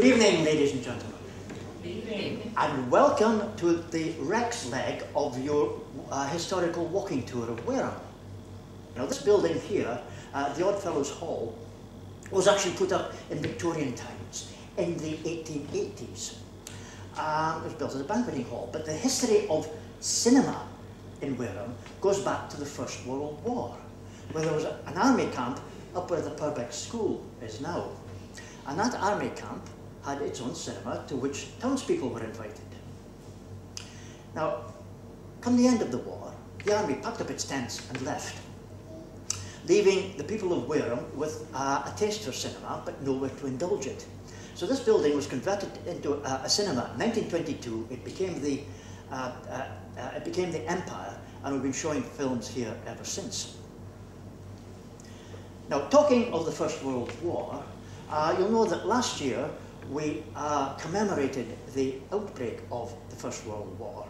Good evening, ladies and gentlemen. Good evening. And welcome to the Rex leg of your historical walking tour of Wareham. Now, this building here, the Oddfellows Hall, was actually put up in Victorian times in the 1880s. It was built as a banqueting hall, but the history of cinema in Wareham goes back to the First World War, where there was an army camp up where the Purbeck School is now. And that army camp had its own cinema to which townspeople were invited. Now, come the end of the war, the army packed up its tents and left, leaving the people of Wareham with a taste for cinema, but nowhere to indulge it. So this building was converted into a cinema. In 1922, it became the Empire, and we've been showing films here ever since. Now, talking of the First World War, you'll know that last year we commemorated the outbreak of the First World War,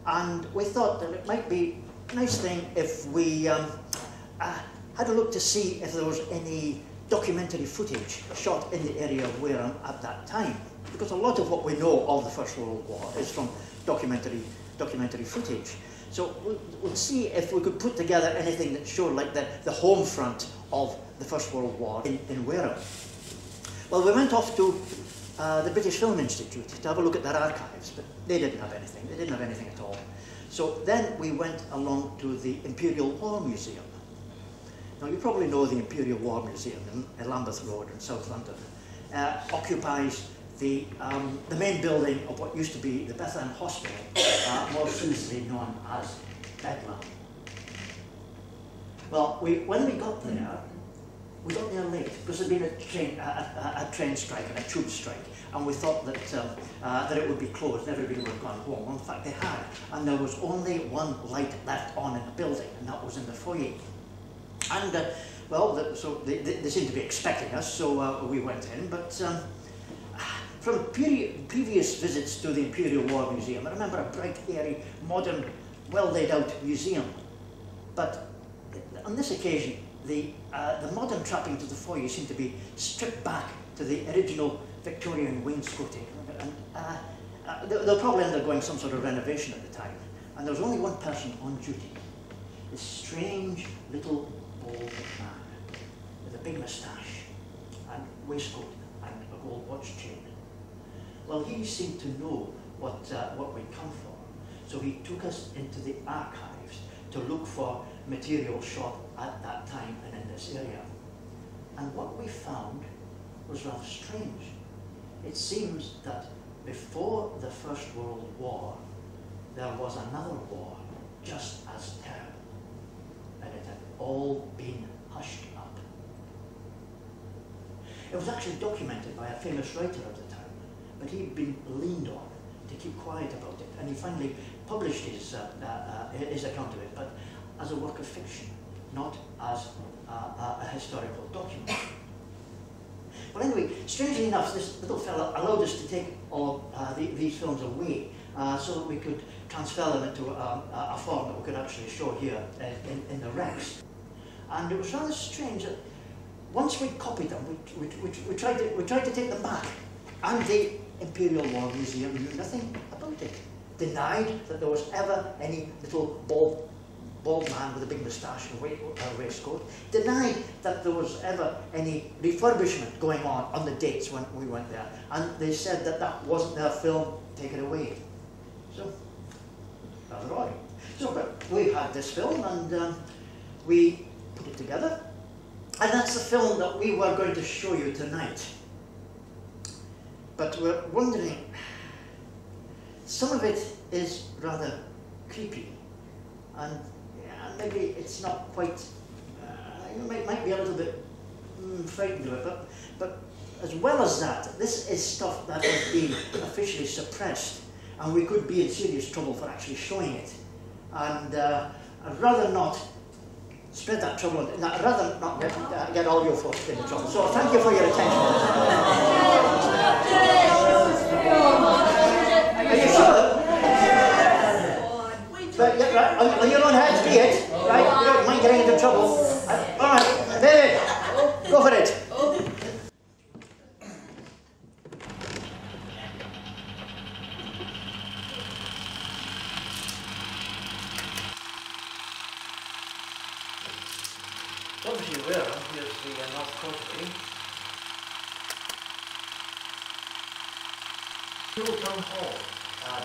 and we thought that it might be a nice thing if we had a look to see if there was any documentary footage shot in the area of Wareham at that time, because a lot of what we know of the First World War is from documentary footage. So we'll see if we could put together anything that showed like the home front of the First World War in Wareham. Well, we went off to the British Film Institute to have a look at their archives, but they didn't have anything. They didn't have anything at all. So then we went along to the Imperial War Museum. Now, you probably know the Imperial War Museum in Lambeth Road in South London. Occupies the main building of what used to be the Beth Ann Hospital, more famously known as Bedlam. Well, when we got there, we got there late because there'd been a train strike and a tube strike, and we thought that it would be closed and everybody would have gone home. Well, in fact, they had, and there was only one light left on in the building, and that was in the foyer. And well, so they seemed to be expecting us, so we went in. But from previous visits to the Imperial War Museum, I remember a bright, airy, modern, well laid out museum. But on this occasion, the modern trappings of the foyer seemed to be stripped back to the original Victorian wainscoting. And they'll probably undergoing some sort of renovation at the time. And there was only one person on duty, this strange little bald man with a big moustache and waistcoat and a gold watch chain. Well, he seemed to know what we'd come for, so he took us into the archives to look for material shot at that time and in this area. And what we found was rather strange. It seems that before the First World War, there was another war just as terrible, and it had all been hushed up. It was actually documented by a famous writer of the time, but he'd been leaned on to keep quiet about it, and he finally published his account of it, but as a work of fiction, not as a historical document. But anyway, strangely enough, this little fellow allowed us to take all these films away so that we could transfer them into a form that we could actually show here in the Rex. And it was rather strange that once we'd copied them, we tried to take them back, and the Imperial War Museum knew nothing about it. Denied that there was ever any little bald man with a big moustache and waistcoat. Denied that there was ever any refurbishment going on the dates when we went there. And they said that that wasn't their film, take it away. So, rather odd. So, but we had this film and we put it together. And that's the film that we were going to show you tonight. But we're wondering, some of it is rather creepy, and maybe it's not quite, you might be a little bit frightened of it, but as well as that, this is stuff that has been officially suppressed, and we could be in serious trouble for actually showing it. And I'd rather not spread that trouble, I'd rather not get all your folks into trouble. So thank you for your attention. Are you sure? But, right, on your own heads, be it. Right, you don't mind getting into trouble. All right, David, go for it. So obviously Wareham, here's the North Causeway. The old town hall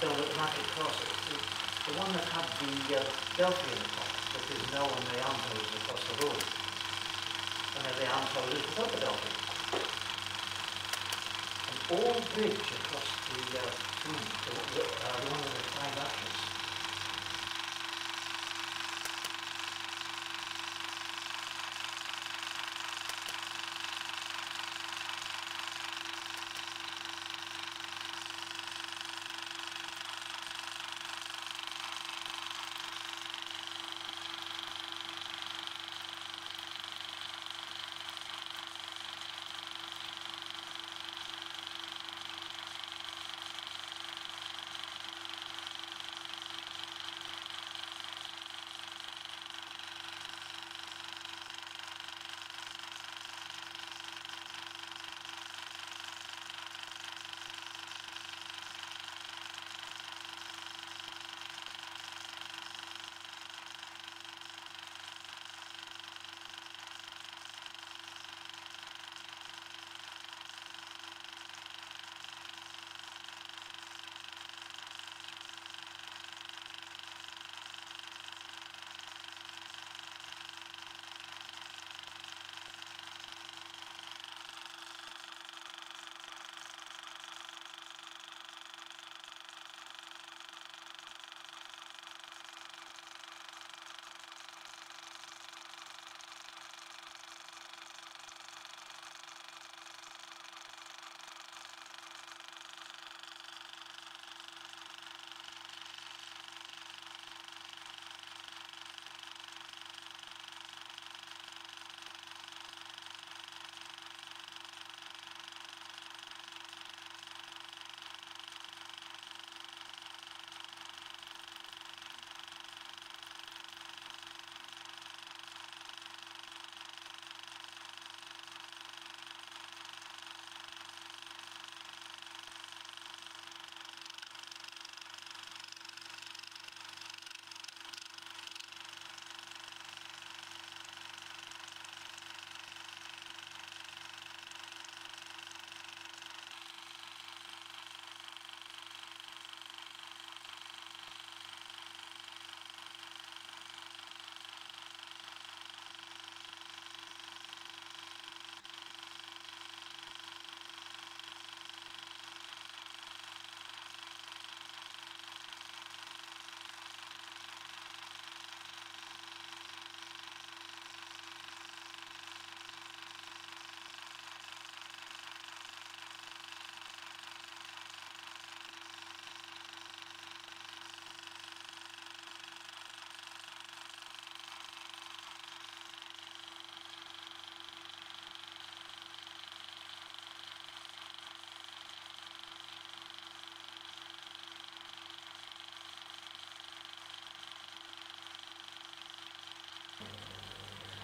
down at the market cross, the one that had the belfry in the top, that is now on the almshouses across the road. And then the almshouses without the belfry. An old bridge across the tomb, the one with the 5 arches.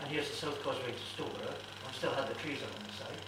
And here's the south causeway to Stowborough, and still had the trees up on the side.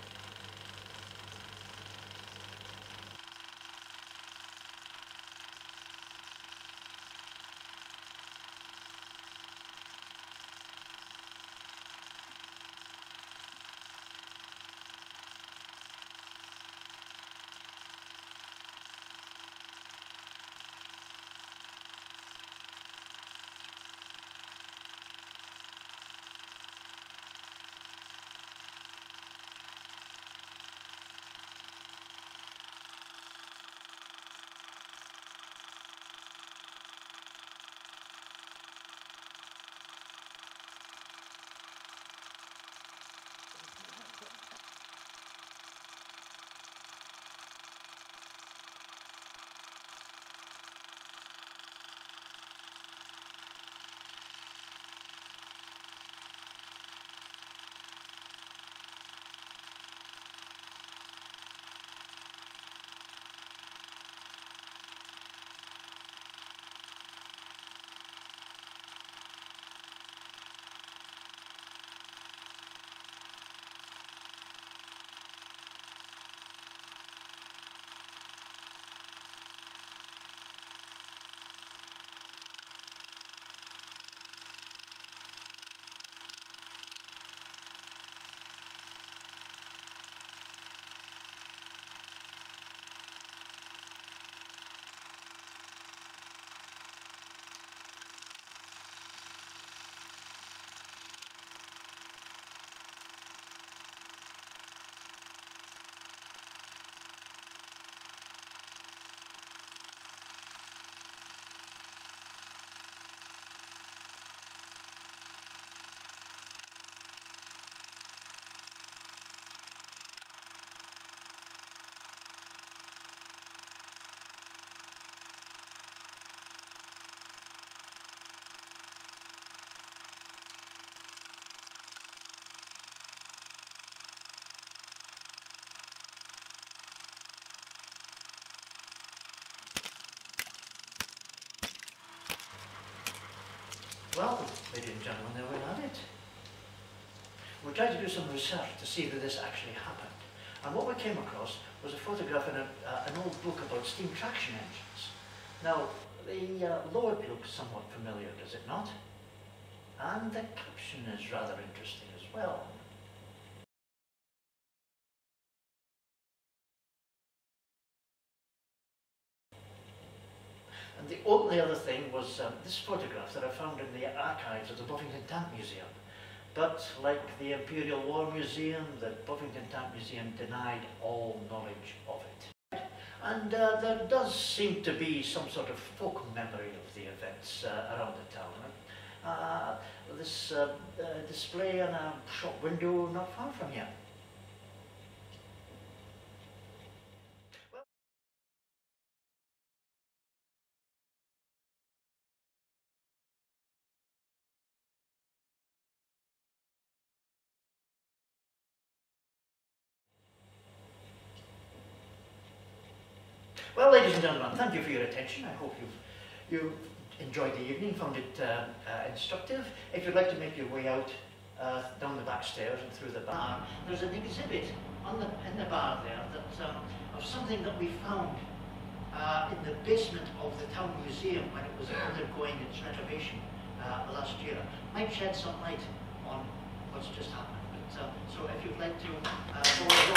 Well, ladies and gentlemen, there we have it. We tried to do some research to see that this actually happened. And what we came across was a photograph in an old book about steam traction engines. Now, the load looks somewhat familiar, does it not? And the caption is rather interesting as well. And the only other thing was this photograph that I found in the archives of the Buffington Tank Museum. But like the Imperial War Museum, the Buffington Tank Museum denied all knowledge of it. And there does seem to be some sort of folk memory of the events around the town. This display in a shop window not far from here. Well, ladies and gentlemen, thank you for your attention. I hope you've enjoyed the evening, found it instructive. If you'd like to make your way out down the back stairs and through the bar, there's an exhibit in the bar there that, of something that we found in the basement of the town museum when it was undergoing its renovation last year. Might shed some light on what's just happened. But, so if you'd like to follow